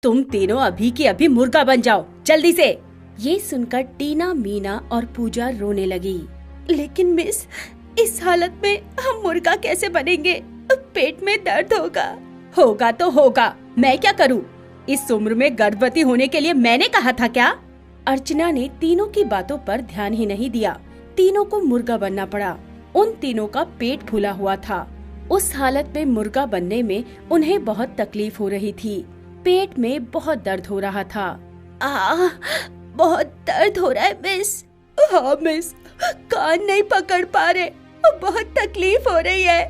तुम तीनों अभी की अभी मुर्गा बन जाओ, जल्दी से। ये सुनकर टीना, मीना और पूजा रोने लगी। लेकिन मिस, इस हालत में हम मुर्गा कैसे बनेंगे? पेट में दर्द होगा। होगा तो होगा, मैं क्या करूं? इस उम्र में गर्भवती होने के लिए मैंने कहा था क्या? अर्चना ने तीनों की बातों पर ध्यान ही नहीं दिया। तीनों को मुर्गा बनना पड़ा। उन तीनों का पेट फूला हुआ था। उस हालत में मुर्गा बनने में उन्हें बहुत तकलीफ हो रही थी। पेट में बहुत दर्द हो रहा था। बहुत दर्द हो रहा है मिस। हाँ मिस, कान नहीं पकड़ पा रहे, बहुत तकलीफ हो रही है,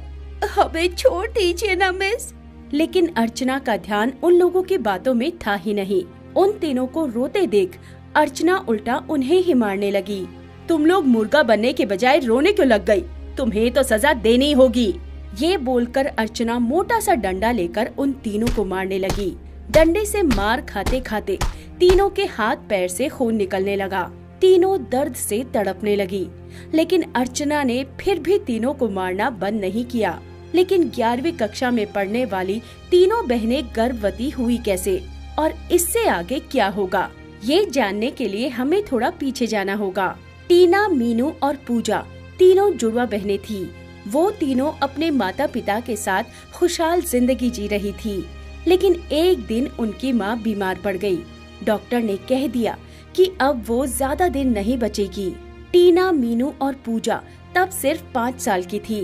हमें छोड़ दीजिए ना मिस। लेकिन अर्चना का ध्यान उन लोगों की बातों में था ही नहीं। उन तीनों को रोते देख अर्चना उल्टा उन्हें ही मारने लगी। तुम लोग मुर्गा बनने के बजाय रोने क्यों लग गई? तुम्हें तो सजा देनी होगी। ये बोलकर अर्चना मोटा सा डंडा लेकर उन तीनों को मारने लगी। डंडे से मार खाते खाते तीनों के हाथ पैर से खून निकलने लगा। तीनों दर्द से तड़पने लगी। लेकिन अर्चना ने फिर भी तीनों को मारना बंद नहीं किया। लेकिन 11वीं कक्षा में पढ़ने वाली तीनों बहनें गर्भवती हुई कैसे और इससे आगे क्या होगा, ये जानने के लिए हमें थोड़ा पीछे जाना होगा। टीना, मीनू और पूजा तीनों जुड़वा बहनें थी। वो तीनों अपने माता पिता के साथ खुशहाल जिंदगी जी रही थी। लेकिन एक दिन उनकी माँ बीमार पड़ गई। डॉक्टर ने कह दिया कि अब वो ज्यादा दिन नहीं बचेगी। टीना, मीनू और पूजा तब सिर्फ 5 साल की थी।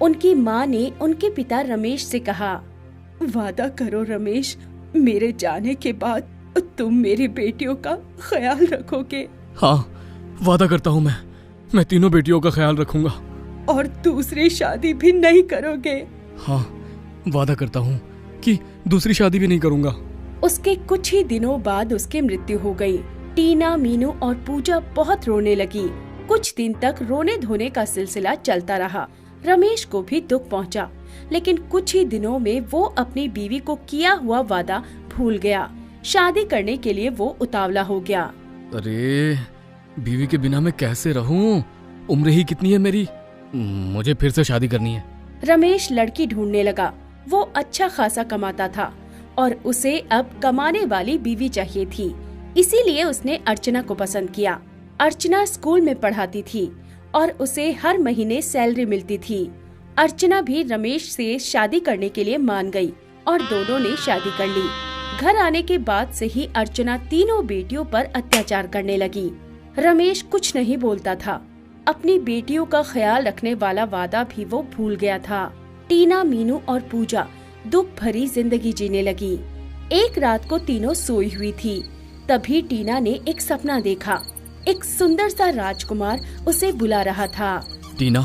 उनकी माँ ने उनके पिता रमेश से कहा, वादा करो रमेश, मेरे जाने के बाद तुम मेरी बेटियों का ख्याल रखोगे। हाँ, वादा करता हूँ मैं तीनों बेटियों का ख्याल रखूंगा। और दूसरी शादी भी नहीं करोगे? हाँ, वादा करता हूँ कि दूसरी शादी भी नहीं करूँगा। उसके कुछ ही दिनों बाद उसकी मृत्यु हो गई। टीना, मीनू और पूजा बहुत रोने लगी। कुछ दिन तक रोने धोने का सिलसिला चलता रहा। रमेश को भी दुख पहुंचा। लेकिन कुछ ही दिनों में वो अपनी बीवी को किया हुआ वादा भूल गया। शादी करने के लिए वो उतावला हो गया। अरे, बीवी के बिना मैं कैसे रहूं? उम्र ही कितनी है मेरी, मुझे फिर से शादी करनी है। रमेश लड़की ढूंढने लगा। वो अच्छा खासा कमाता था और उसे अब कमाने वाली बीवी चाहिए थी। इसीलिए उसने अर्चना को पसंद किया। अर्चना स्कूल में पढ़ाती थी और उसे हर महीने सैलरी मिलती थी। अर्चना भी रमेश से शादी करने के लिए मान गई और दोनों ने शादी कर ली। घर आने के बाद से ही अर्चना तीनों बेटियों पर अत्याचार करने लगी। रमेश कुछ नहीं बोलता था। अपनी बेटियों का ख्याल रखने वाला वादा भी वो भूल गया था। टीना, मीनू और पूजा दुख भरी जिंदगी जीने लगी। एक रात को तीनों सोई हुई थी। तभी टीना ने एक सपना देखा। एक सुंदर सा राजकुमार उसे बुला रहा था। टीना,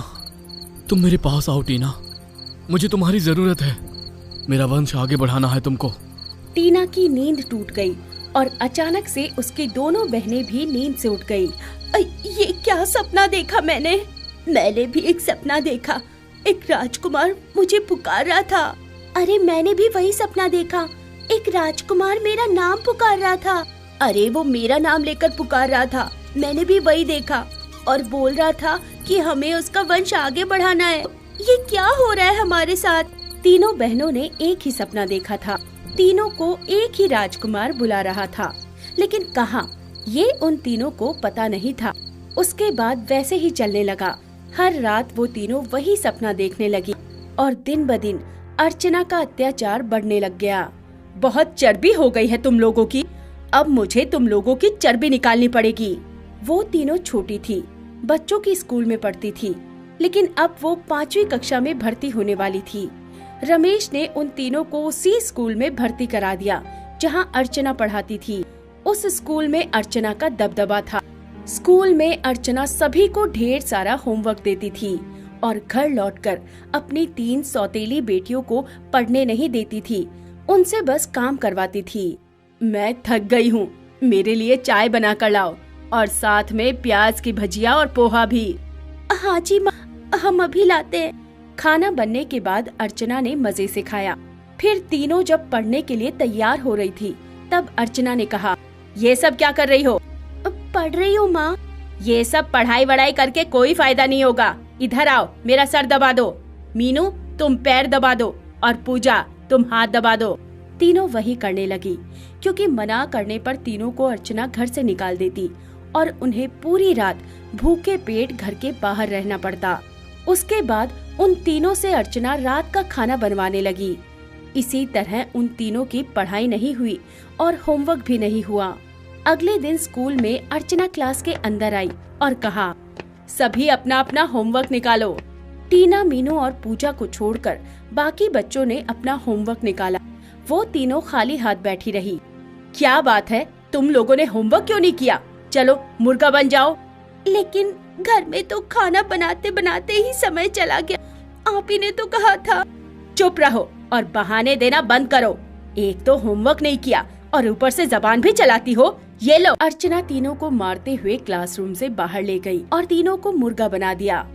तुम मेरे पास आओ। टीना, मुझे तुम्हारी जरूरत है। मेरा वंश आगे बढ़ाना है तुमको। टीना की नींद टूट गई और अचानक से उसकी दोनों बहनें भी नींद से उठ गई। ये क्या सपना देखा मैंने? मैंने भी एक सपना देखा। एक राजकुमार मुझे पुकार रहा था। अरे, मैंने भी वही सपना देखा। एक राजकुमार मेरा नाम पुकार रहा था। अरे, वो मेरा नाम लेकर पुकार रहा था। मैंने भी वही देखा और बोल रहा था कि हमें उसका वंश आगे बढ़ाना है। ये क्या हो रहा है हमारे साथ? तीनों बहनों ने एक ही सपना देखा था। तीनों को एक ही राजकुमार बुला रहा था, लेकिन कहाँ, ये उन तीनों को पता नहीं था। उसके बाद वैसे ही चलने लगा। हर रात वो तीनों वही सपना देखने लगी और दिन ब दिन अर्चना का अत्याचार बढ़ने लग गया। बहुत चर्बी हो गई है तुम लोगों की। अब मुझे तुम लोगों की चर्बी निकालनी पड़ेगी। वो तीनों छोटी थी, बच्चों की स्कूल में पढ़ती थी, लेकिन अब वो 5वीं कक्षा में भर्ती होने वाली थी। रमेश ने उन तीनों को उसी स्कूल में भर्ती करा दिया जहां अर्चना पढ़ाती थी। उस स्कूल में अर्चना का दबदबा था। स्कूल में अर्चना सभी को ढेर सारा होमवर्क देती थी और घर लौटकर अपनी 3 सौतेली बेटियों को पढ़ने नहीं देती थी। उनसे बस काम करवाती थी। मैं थक गई हूँ, मेरे लिए चाय बना कर लाओ और साथ में प्याज की भजिया और पोहा भी। हाँ जी माँ, हम अभी लाते हैं। खाना बनने के बाद अर्चना ने मजे से खाया। फिर तीनों जब पढ़ने के लिए तैयार हो रही थी, तब अर्चना ने कहा, ये सब क्या कर रही हो? पढ़ रही हूँ माँ। ये सब पढ़ाई वढ़ाई करके कोई फायदा नहीं होगा। इधर आओ, मेरा सर दबा दो। मीनू, तुम पैर दबा दो और पूजा, तुम हाथ दबा दो। तीनों वही करने लगी, क्योंकि मना करने पर तीनों को अर्चना घर से निकाल देती और उन्हें पूरी रात भूखे पेट घर के बाहर रहना पड़ता। उसके बाद उन तीनों से अर्चना रात का खाना बनवाने लगी। इसी तरह उन तीनों की पढ़ाई नहीं हुई और होमवर्क भी नहीं हुआ। अगले दिन स्कूल में अर्चना क्लास के अंदर आई और कहा, सभी अपना अपना होमवर्क निकालो। टीना, मीनू और पूजा को छोड़कर बाकी बच्चों ने अपना होमवर्क निकाला। वो तीनों खाली हाथ बैठी रही। क्या बात है, तुम लोगों ने होमवर्क क्यों नहीं किया? चलो मुर्गा बन जाओ। लेकिन घर में तो खाना बनाते बनाते ही समय चला गया, आप ही ने तो कहा था। चुप रहो और बहाने देना बंद करो। एक तो होमवर्क नहीं किया और ऊपर से जबान भी चलाती हो। ये लो। अर्चना तीनों को मारते हुए क्लासरूम से बाहर ले गई और तीनों को मुर्गा बना दिया।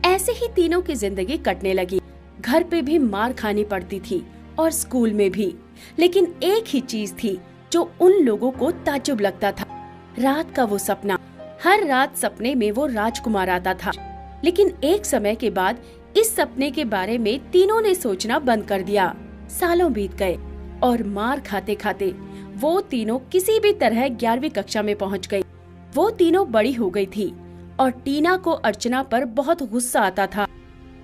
ऐसे ही तीनों की जिंदगी कटने लगी। घर पे भी मार खानी पड़ती थी और स्कूल में भी। लेकिन एक ही चीज थी जो उन लोगों को ताज्जुब लगता था, रात का वो सपना। हर रात सपने में वो राजकुमार आता था। लेकिन एक समय के बाद इस सपने के बारे में तीनों ने सोचना बंद कर दिया। सालों बीत गए और मार खाते खाते वो तीनों किसी भी तरह 11वीं कक्षा में पहुंच गई। वो तीनों बड़ी हो गई थी और टीना को अर्चना पर बहुत गुस्सा आता था।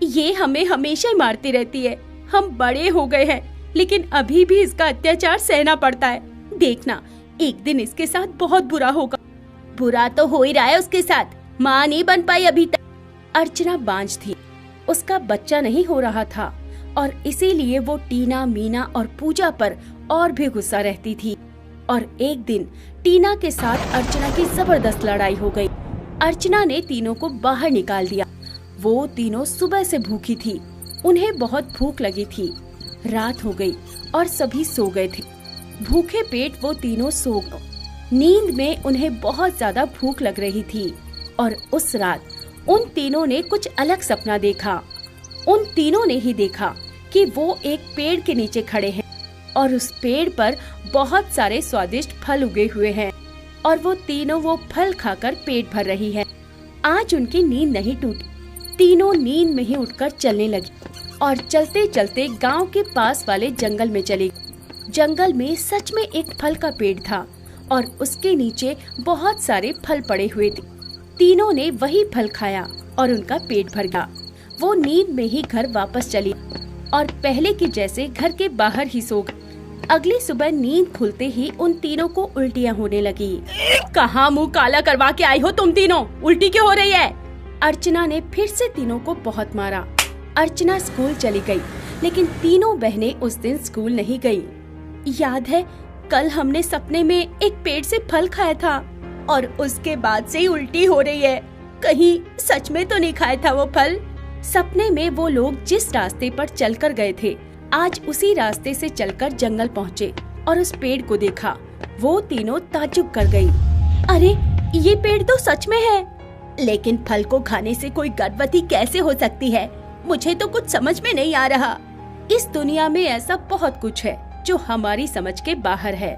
ये हमें हमेशा ही मारती रहती है। हम बड़े हो गए हैं लेकिन अभी भी इसका अत्याचार सहना पड़ता है। देखना, एक दिन इसके साथ बहुत बुरा होगा। बुरा तो हो ही रहा है उसके साथ, माँ नहीं बन पाई अभी तक। अर्चना बांझ थी, उसका बच्चा नहीं हो रहा था और इसीलिए वो टीना, मीना और पूजा पर और भी गुस्सा रहती थी। और एक दिन टीना के साथ अर्चना की जबरदस्त लड़ाई हो गई। अर्चना ने तीनों को बाहर निकाल दिया। वो तीनों सुबह से भूखी थी, उन्हें बहुत भूख लगी थी। रात हो गई और सभी सो गए थे। भूखे पेट वो तीनों सो गए। नींद में उन्हें बहुत ज्यादा भूख लग रही थी और उस रात उन तीनों ने कुछ अलग सपना देखा। उन तीनों ने ही देखा कि वो एक पेड़ के नीचे खड़े हैं और उस पेड़ पर बहुत सारे स्वादिष्ट फल उगे हुए हैं और वो तीनों वो फल खाकर पेट भर रही है। आज उनकी नींद नहीं टूटी। तीनों नींद में ही उठकर चलने लगी और चलते चलते गांव के पास वाले जंगल में चली। जंगल में सच में एक फल का पेड़ था और उसके नीचे बहुत सारे फल पड़े हुए थे। तीनों ने वही फल खाया और उनका पेट भर गया। वो नींद में ही घर वापस चली और पहले की जैसे घर के बाहर ही सो गई। अगली सुबह नींद खुलते ही उन तीनों को उल्टियाँ होने लगी। कहाँ मुंह काला करवा के आई हो तुम तीनों? उल्टी क्यों हो रही है? अर्चना ने फिर से तीनों को बहुत मारा। अर्चना स्कूल चली गई लेकिन तीनों बहनें उस दिन स्कूल नहीं गई। याद है, कल हमने सपने में एक पेड़ से फल खाया था और उसके बाद से ही उल्टी हो रही है। कहीं सच में तो नहीं खाया था वो फल? सपने में वो लोग जिस रास्ते पर चलकर गए थे, आज उसी रास्ते से चलकर जंगल पहुँचे और उस पेड़ को देखा। वो तीनों ताज्जुब कर गई। अरे, ये पेड़ तो सच में है, लेकिन फल को खाने से कोई गर्भवती कैसे हो सकती है? मुझे तो कुछ समझ में नहीं आ रहा। इस दुनिया में ऐसा बहुत कुछ है जो हमारी समझ के बाहर है।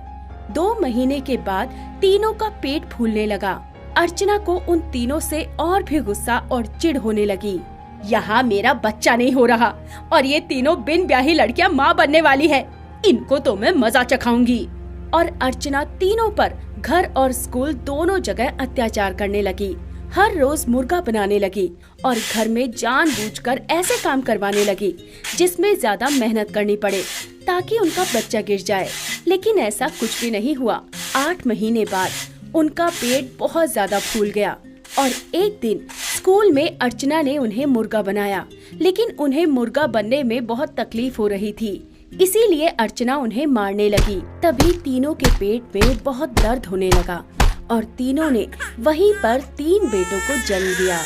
2 महीने के बाद तीनों का पेट फूलने लगा। अर्चना को उन तीनों से और भी गुस्सा और चिढ़ होने लगी। यहाँ मेरा बच्चा नहीं हो रहा और ये तीनों बिन ब्याही लड़कियाँ माँ बनने वाली है। इनको तो मैं मजा चखाऊंगी। और अर्चना तीनों पर घर और स्कूल दोनों जगह अत्याचार करने लगी। हर रोज मुर्गा बनाने लगी और घर में जानबूझकर ऐसे काम करवाने लगी जिसमें ज्यादा मेहनत करनी पड़े ताकि उनका बच्चा गिर जाए। लेकिन ऐसा कुछ भी नहीं हुआ। 8 महीने बाद उनका पेट बहुत ज्यादा फूल गया और एक दिन स्कूल में अर्चना ने उन्हें मुर्गा बनाया। लेकिन उन्हें मुर्गा बनने में बहुत तकलीफ हो रही थी, इसीलिए अर्चना उन्हें मारने लगी। तभी तीनों के पेट में बहुत दर्द होने लगा और तीनों ने वहीं पर 3 बेटों को जन्म दिया।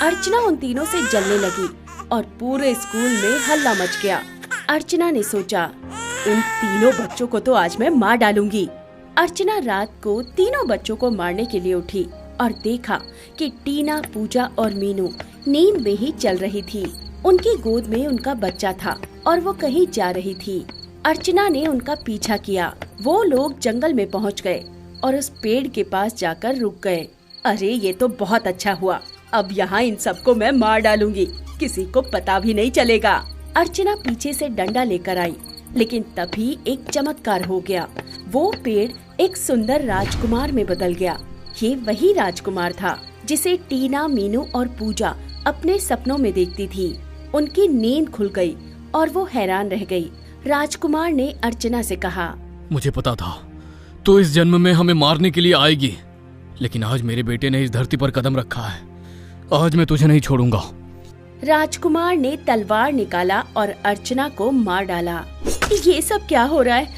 अर्चना उन तीनों से जलने लगी और पूरे स्कूल में हल्ला मच गया। अर्चना ने सोचा, इन तीनों बच्चों को तो आज मैं मार डालूंगी। अर्चना रात को तीनों बच्चों को मारने के लिए उठी और देखा कि टीना, पूजा और मीनू नींद में ही चल रही थी। उनकी गोद में उनका बच्चा था और वो कहीं जा रही थी। अर्चना ने उनका पीछा किया। वो लोग जंगल में पहुंच गए और उस पेड़ के पास जाकर रुक गए। अरे, ये तो बहुत अच्छा हुआ। अब यहाँ इन सबको मैं मार डालूंगी, किसी को पता भी नहीं चलेगा। अर्चना पीछे से डंडा लेकर आई। लेकिन तभी एक चमत्कार हो गया। वो पेड़ एक सुंदर राजकुमार में बदल गया। ये वही राजकुमार था जिसे टीना, मीनू और पूजा अपने सपनों में देखती थी। उनकी नींद खुल गई और वो हैरान रह गई। राजकुमार ने अर्चना से कहा, मुझे पता था तो इस जन्म में हमें मारने के लिए आएगी, लेकिन आज मेरे बेटे ने इस धरती पर कदम रखा है। आज मैं तुझे नहीं छोड़ूंगा। राजकुमार ने तलवार निकाला और अर्चना को मार डाला। ये सब क्या हो रहा है?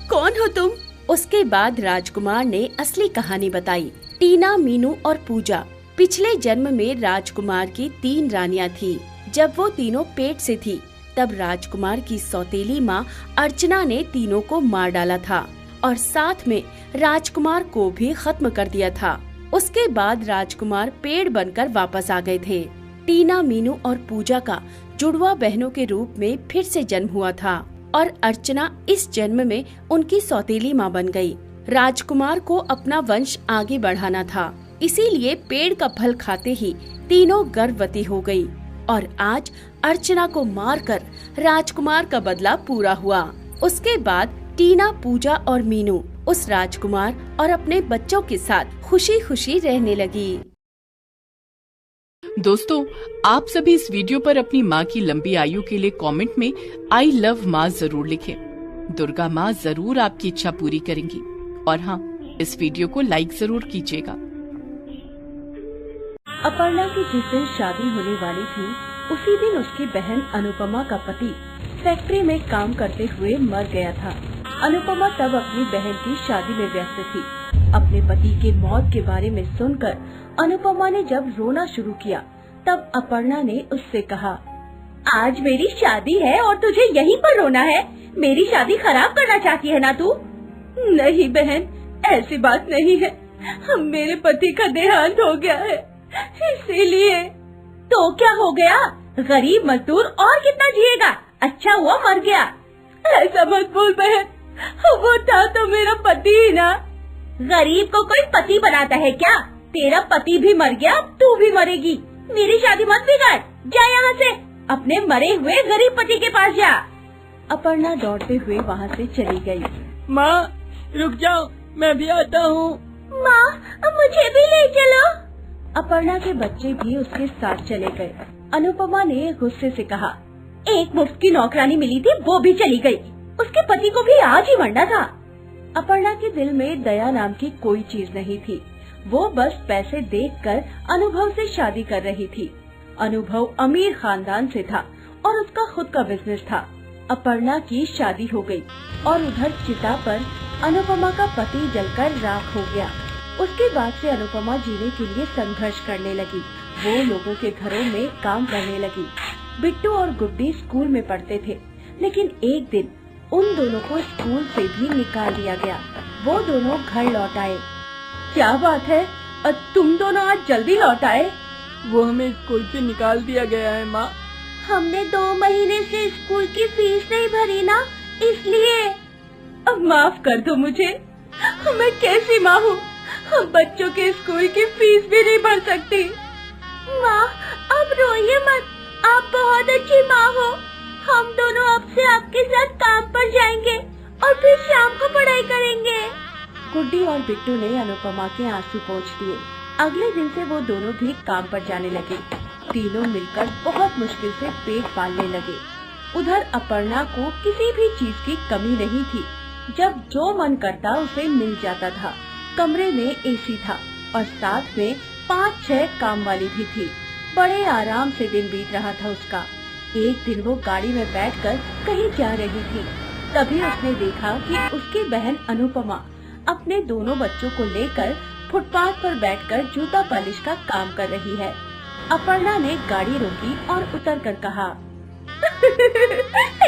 कौन हो तुम? उसके बाद राजकुमार ने असली कहानी बताई। टीना, मीनू और पूजा पिछले जन्म में राजकुमार की 3 रानियां थी। जब वो तीनों पेट से थी तब राजकुमार की सौतेली माँ अर्चना ने तीनों को मार डाला था और साथ में राजकुमार को भी खत्म कर दिया था। उसके बाद राजकुमार पेड़ बनकर वापस आ गए थे। टीना, मीनू और पूजा का जुड़वा बहनों के रूप में फिर से जन्म हुआ था और अर्चना इस जन्म में उनकी सौतेली माँ बन गई। राजकुमार को अपना वंश आगे बढ़ाना था, इसीलिए पेड़ का फल खाते ही तीनों गर्भवती हो गई और आज अर्चना को मारकर राजकुमार का बदला पूरा हुआ। उसके बाद टीना, पूजा और मीनू उस राजकुमार और अपने बच्चों के साथ खुशी खुशी रहने लगी। दोस्तों, आप सभी इस वीडियो पर अपनी माँ की लंबी आयु के लिए कमेंट में आई लव माँ जरूर लिखें। दुर्गा माँ जरूर आपकी इच्छा पूरी करेंगी। और हाँ, इस वीडियो को लाइक जरूर कीजिएगा। अपर्णा की जिस दिन शादी होने वाली थी, उसी दिन उसकी बहन अनुपमा का पति फैक्ट्री में काम करते हुए मर गया था। अनुपमा तब अपनी बहन की शादी में व्यस्त थी। अपने पति के मौत के बारे में सुनकर अनुपमा ने जब रोना शुरू किया, तब अपर्णा ने उससे कहा, आज मेरी शादी है और तुझे यहीं पर रोना है? मेरी शादी खराब करना चाहती है ना तू? नहीं बहन, ऐसी बात नहीं है। मेरे पति का देहांत हो गया है, इसीलिए। तो क्या हो गया? गरीब मजदूर और कितना जिएगा? अच्छा हुआ मर गया। ऐसा मत बोल बहन, वो था तो मेरा पति ही ना। गरीब को कोई पति बनाता है क्या? तेरा पति भी मर गया, तू भी मरेगी। मेरी शादी मत बिगाड़, जा यहाँ से। अपने मरे हुए गरीब पति के पास जा। अपर्णा दौड़ते हुए वहाँ से चली गई। माँ रुक जाओ, मैं भी आता हूँ। माँ, मुझे भी ले चलो। अपर्णा के बच्चे भी उसके साथ चले गए। अनुपमा ने गुस्से से कहा, एक मुफ्त की नौकरानी मिली थी, वो भी चली गई। उसके पति को भी आज ही मरना था। अपर्णा के दिल में दया नाम की कोई चीज नहीं थी। वो बस पैसे देखकर अनुभव से शादी कर रही थी। अनुभव अमीर खानदान से था और उसका खुद का बिजनेस था। अपर्णा की शादी हो गई और उधर चिता पर अनुपमा का पति जलकर राख हो गया। उसके बाद से अनुपमा जीने के लिए संघर्ष करने लगी। वो लोगों के घरों में काम करने लगी। बिट्टू और गुड्डी स्कूल में पढ़ते थे, लेकिन एक दिन उन दोनों को स्कूल से भी निकाल दिया गया। वो दोनों घर लौट आए। क्या बात है, तुम दोनों आज जल्दी लौट आए? वो हमें स्कूल से निकाल दिया गया है माँ। हमने 2 महीने से स्कूल की फीस नहीं भरी ना, इसलिए। अब माफ कर दो मुझे, मैं कैसी माँ हूँ? हम बच्चों के स्कूल की फीस भी नहीं भर सकती। माँ, अब रोइए मत, आप बहुत अच्छी माँ हो। हम दोनों अब से आपके साथ काम पर जाएंगे और फिर शाम को पढ़ाई करेंगे। गुड्डी और बिट्टू ने अनुपमा के आंसू पोंछ दिए। अगले दिन से वो दोनों भी काम पर जाने लगे। तीनों मिलकर बहुत मुश्किल से पेट पालने लगे। उधर अपर्णा को किसी भी चीज की कमी नहीं थी। जब जो मन करता उसे मिल जाता था। कमरे में एसी था और साथ में 5-6 काम वाली भी थी। बड़े आराम से दिन बीत रहा था उसका। एक दिन वो गाड़ी में बैठकर कहीं जा रही थी। तभी उसने देखा कि उसकी बहन अनुपमा अपने दोनों बच्चों को लेकर फुटपाथ पर बैठकर जूता पॉलिश का काम कर रही है। अपर्णा ने गाड़ी रोकी और उतरकर कहा,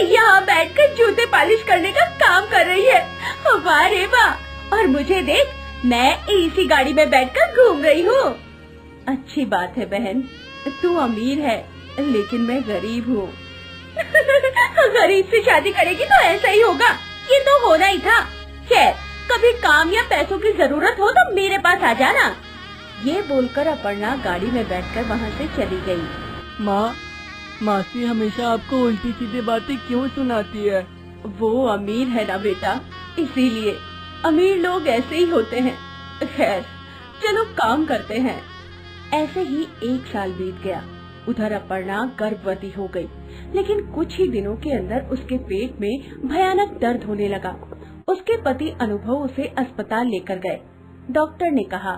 यहाँ बैठकर जूते पॉलिश करने का काम कर रही है। वाह रे वाह, और मुझे देख, मैं इसी गाड़ी में बैठकर घूम रही हूँ। अच्छी बात है बहन, तू अमीर है लेकिन मैं गरीब हूँ। गरीब से शादी करेगी तो ऐसा ही होगा, ये तो होना ही था। खैर, कभी काम या पैसों की जरूरत हो तो मेरे पास आ जाना। ये बोलकर अपर्णा गाड़ी में बैठकर वहाँ से चली गई। माँ, मासी हमेशा आपको उल्टी सीधी बातें क्यों सुनाती है? वो अमीर है ना बेटा, इसीलिए अमीर लोग ऐसे ही होते हैं। खैर चलो काम करते हैं। ऐसे ही 1 साल बीत गया। उधर अपर्णा गर्भवती हो गई, लेकिन कुछ ही दिनों के अंदर उसके पेट में भयानक दर्द होने लगा। उसके पति अनुभव उसे अस्पताल लेकर गए। डॉक्टर ने कहा,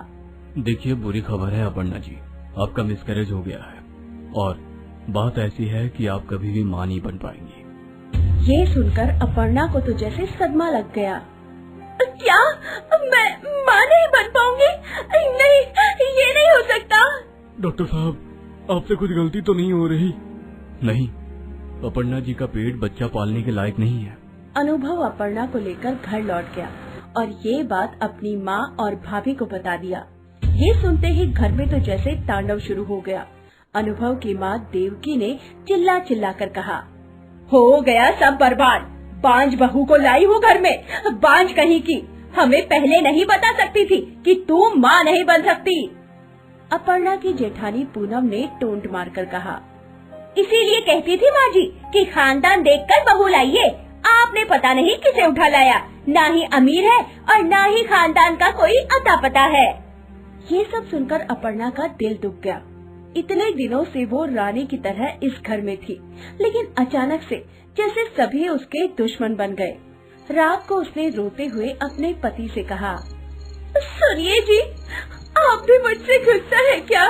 देखिए बुरी खबर है अपर्णा जी, आपका मिसकैरेज हो गया है और बात ऐसी है कि आप कभी भी मां नहीं बन पाएंगी। ये सुनकर अपर्णा को तो जैसे सदमा लग गया। क्या मैं मां नहीं बन पाऊंगी? नहीं, ये नहीं हो सकता। डॉक्टर साहब, आपसे कुछ गलती तो नहीं हो रही? नहीं, अपर्णा जी का पेट बच्चा पालने के लायक नहीं है। अनुभव अपर्णा को लेकर घर लौट गया और ये बात अपनी माँ और भाभी को बता दिया। ये सुनते ही घर में तो जैसे तांडव शुरू हो गया। अनुभव की माँ देवकी ने चिल्ला चिल्ला कर कहा, हो गया सब बर्बाद। बांझ बहू को लाई हूँ घर में, बांझ कहीं की। हमें पहले नहीं बता सकती थी कि तू माँ नहीं बन सकती। अपर्णा की जेठानी पूनम ने टोंट मारकर कहा, इसीलिए कहती थी माँ जी कि खानदान देखकर बहू लाइए। आपने पता नहीं किसे उठा लाया। ना ही अमीर है और ना ही खानदान का कोई अता पता है। ये सब सुनकर अपर्णा का दिल दुख गया। इतने दिनों से वो रानी की तरह इस घर में थी, लेकिन अचानक से जैसे सभी उसके दुश्मन बन गए। रात को उसने रोते हुए अपने पति से कहा, सुनिए जी, आप भी मुझसे गुस्सा है क्या?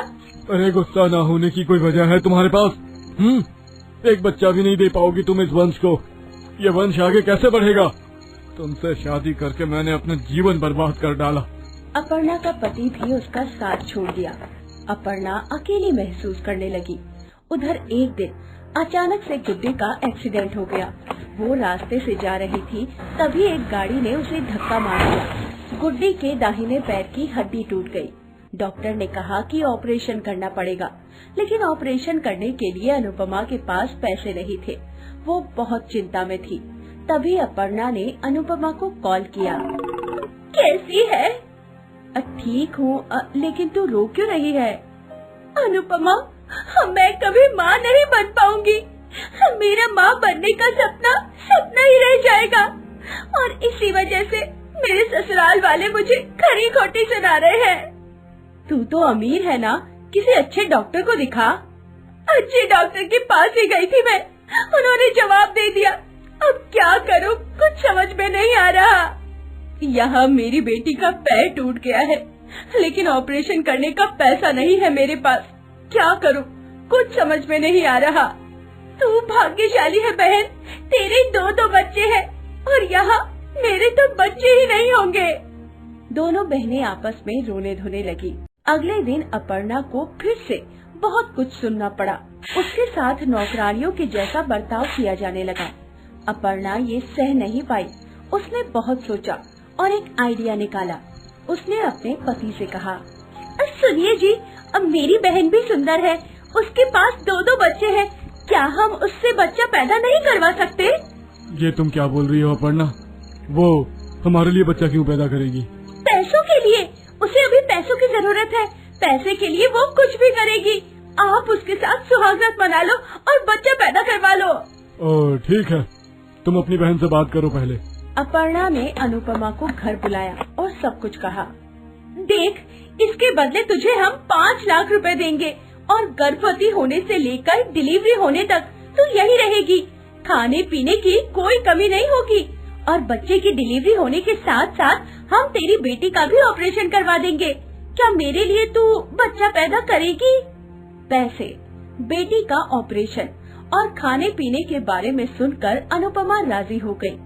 अरे गुस्सा ना होने की कोई वजह है तुम्हारे पास? एक बच्चा भी नहीं दे पाओगी तुम इस वंश को। ये वंश आगे कैसे बढ़ेगा? तुमसे शादी करके मैंने अपना जीवन बर्बाद कर डाला। अपर्णा का पति भी उसका साथ छोड़ दिया। अपर्णा अकेली महसूस करने लगी। उधर एक दिन अचानक से गुड्डी का एक्सीडेंट हो गया। वो रास्ते से जा रही थी, तभी एक गाड़ी ने उसे धक्का मार दिया। गुड्डी के दाहिने पैर की हड्डी टूट गई। डॉक्टर ने कहा कि ऑपरेशन करना पड़ेगा, लेकिन ऑपरेशन करने के लिए अनुपमा के पास पैसे नहीं थे। वो बहुत चिंता में थी। तभी अपर्णा ने अनुपमा को कॉल किया। कैसी है? ठीक हूँ, लेकिन तू रो क्यों रही है? अनुपमा, मैं कभी माँ नहीं बन पाऊंगी। मेरा माँ बनने का सपना ही रह जाएगा और इसी वजह से मेरे ससुराल वाले मुझे खरी खोटी सुना रहे हैं। तू तो अमीर है ना, किसी अच्छे डॉक्टर को दिखा। अच्छे डॉक्टर के पास ही गई थी मैं, उन्होंने जवाब दे दिया। अब क्या करूँ, कुछ समझ में नहीं आ रहा। यहाँ मेरी बेटी का पैर टूट गया है, लेकिन ऑपरेशन करने का पैसा नहीं है मेरे पास। क्या करूँ, कुछ समझ में नहीं आ रहा। तू भाग्यशाली है बहन, तेरे दो बच्चे हैं और यहाँ मेरे तो बच्चे ही नहीं होंगे। दोनों बहनें आपस में रोने धोने लगी। अगले दिन अपर्णा को फिर से बहुत कुछ सुनना पड़ा। उसके साथ नौकरानियों के जैसा बर्ताव किया जाने लगा। अपर्णा ये सह नहीं पाई। उसने बहुत सोचा और एक आइडिया निकाला। उसने अपने पति से कहा, सुनिए जी, अब मेरी बहन भी सुंदर है, उसके पास दो बच्चे हैं, क्या हम उससे बच्चा पैदा नहीं करवा सकते? ये तुम क्या बोल रही हो अपर्णा? वो हमारे लिए बच्चा क्यों पैदा करेगी? पैसों के लिए। उसे अभी पैसों की जरूरत है। पैसे के लिए वो कुछ भी करेगी। आप उसके साथ सुहागरात मना लो और बच्चा पैदा करवा लो। ठीक है, तुम अपनी बहन से बात करो पहले। अपर्णा ने अनुपमा को घर बुलाया और सब कुछ कहा। देख, इसके बदले तुझे हम 5 लाख रुपए देंगे और गर्भवती होने से लेकर डिलीवरी होने तक तू यही रहेगी। खाने पीने की कोई कमी नहीं होगी और बच्चे की डिलीवरी होने के साथ साथ हम तेरी बेटी का भी ऑपरेशन करवा देंगे। क्या मेरे लिए तू बच्चा पैदा करेगी? पैसे, बेटी का ऑपरेशन और खाने पीने के बारे में सुनकर अनुपमा राजी हो गई।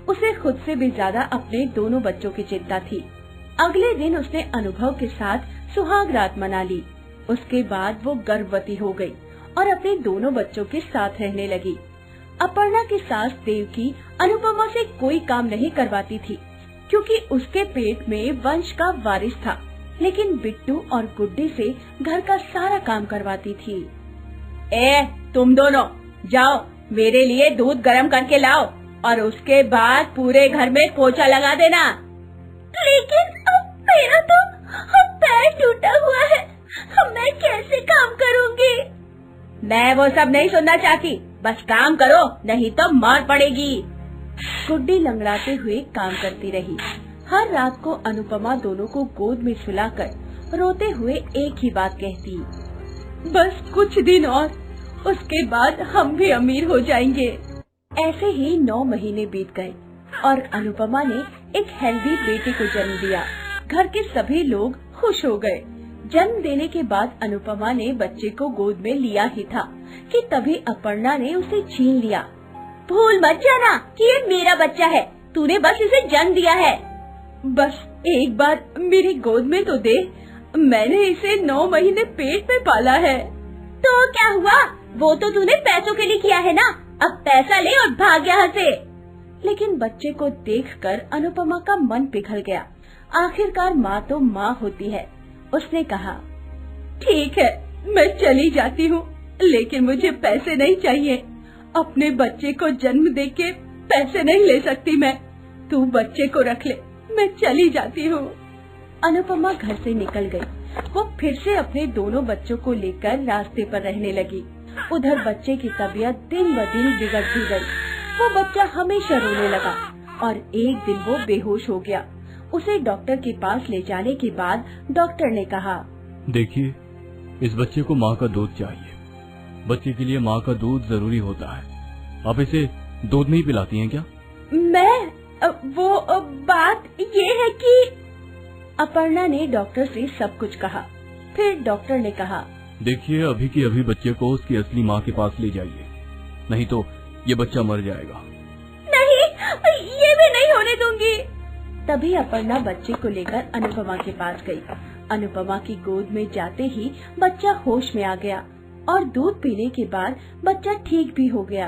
उसे खुद से भी ज्यादा अपने दोनों बच्चों की चिंता थी। अगले दिन उसने अनुभव के साथ सुहाग रात मना ली। उसके बाद वो गर्भवती हो गई और अपने दोनों बच्चों के साथ रहने लगी। अपर्णा की सास देवकी अनुपमा से कोई काम नहीं करवाती थी, क्योंकि उसके पेट में वंश का वारिस था, लेकिन बिट्टू और गुड्डी से घर का सारा काम करवाती थी। तुम दोनों जाओ, मेरे लिए दूध गर्म करके लाओ और उसके बाद पूरे घर में पोछा लगा देना। लेकिन मेरा तो पैर टूटा हुआ है, मैं कैसे काम करूँगी? मैं वो सब नहीं सुनना चाहती, बस काम करो, नहीं तो मार पड़ेगी। गुड्डी लंगड़ाते हुए काम करती रही। हर रात को अनुपमा दोनों को गोद में सुलाकर रोते हुए एक ही बात कहती, बस कुछ दिन और, उसके बाद हम भी अमीर हो जाएंगे। ऐसे ही 9 महीने बीत गए और अनुपमा ने एक हेल्दी बेटे को जन्म दिया। घर के सभी लोग खुश हो गए। जन्म देने के बाद अनुपमा ने बच्चे को गोद में लिया ही था कि तभी अपर्णा ने उसे छीन लिया। भूल मत जाना कि ये मेरा बच्चा है, तूने बस इसे जन्म दिया है। बस एक बार मेरी गोद में तो दे, मैंने इसे 9 महीने पेट में पाला है। तो क्या हुआ, वो तो तूने पैसों के लिए किया है ना, अब पैसा ले और भाग यहाँ से। लेकिन बच्चे को देखकर अनुपमा का मन पिघल गया। आखिरकार माँ तो माँ होती है। उसने कहा, ठीक है, मैं चली जाती हूँ, लेकिन मुझे पैसे नहीं चाहिए। अपने बच्चे को जन्म देके पैसे नहीं ले सकती मैं, तू बच्चे को रख ले, मैं चली जाती हूँ। अनुपमा घर से निकल गई। वो फिर से अपने दोनों बच्चों को लेकर रास्ते पर रहने लगी। उधर बच्चे की तबीयत दिन ब दिन बिगड़ती गई। वो बच्चा हमेशा रोने लगा और एक दिन वो बेहोश हो गया। उसे डॉक्टर के पास ले जाने के बाद डॉक्टर ने कहा, देखिए, इस बच्चे को माँ का दूध चाहिए। बच्चे के लिए माँ का दूध जरूरी होता है। आप इसे दूध नहीं पिलाती हैं क्या? वो बात ये है कि अपर्णा ने डॉक्टर से सब कुछ कहा। फिर डॉक्टर ने कहा, देखिए, अभी के अभी बच्चे को उसकी असली माँ के पास ले जाइए, नहीं तो ये बच्चा मर जाएगा। नहीं, ये भी नहीं होने दूंगी। तभी अपर्णा बच्चे को लेकर अनुपमा के पास गई। अनुपमा की गोद में जाते ही बच्चा होश में आ गया और दूध पीने के बाद बच्चा ठीक भी हो गया।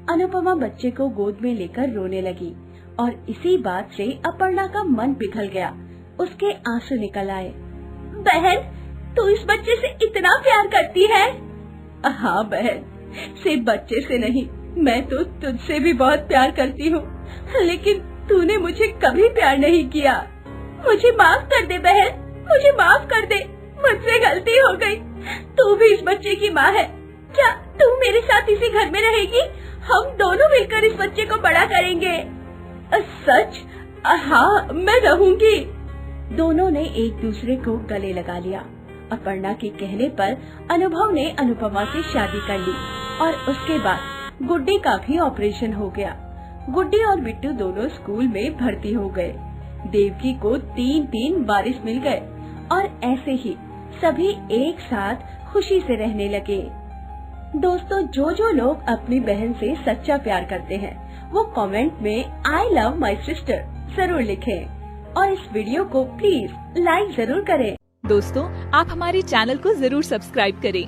अनुपमा बच्चे को गोद में लेकर रोने लगी और इसी बात से अपर्णा का मन पिघल गया। उसके आंसू निकल आए। बहन, तू इस बच्चे से इतना प्यार करती है? हाँ बहन, सिर्फ बच्चे से नहीं, मैं तो तुझसे भी बहुत प्यार करती हूँ, लेकिन तूने मुझे कभी प्यार नहीं किया। मुझे माफ कर दे बहन, मुझे माफ कर दे, मुझसे गलती हो गई। तू भी इस बच्चे की माँ है, क्या तू मेरे साथ इसी घर में रहेगी? हम दोनों मिलकर इस बच्चे को बड़ा करेंगे। सच? हाँ, मैं रहूंगी। दोनों ने एक दूसरे को गले लगा लिया। अपर्णा के कहने पर अनुभव ने अनुपमा से शादी कर ली और उसके बाद गुड्डी का भी ऑपरेशन हो गया। गुड्डी और बिट्टू दोनों स्कूल में भर्ती हो गए। देवकी को 3-3 वारिस मिल गए और ऐसे ही सभी एक साथ खुशी से रहने लगे। दोस्तों, जो लोग अपनी बहन से सच्चा प्यार करते हैं वो कमेंट में आई लव माई सिस्टर जरूर लिखें और इस वीडियो को प्लीज लाइक जरूर करें। दोस्तों, आप हमारे चैनल को जरूर सब्सक्राइब करें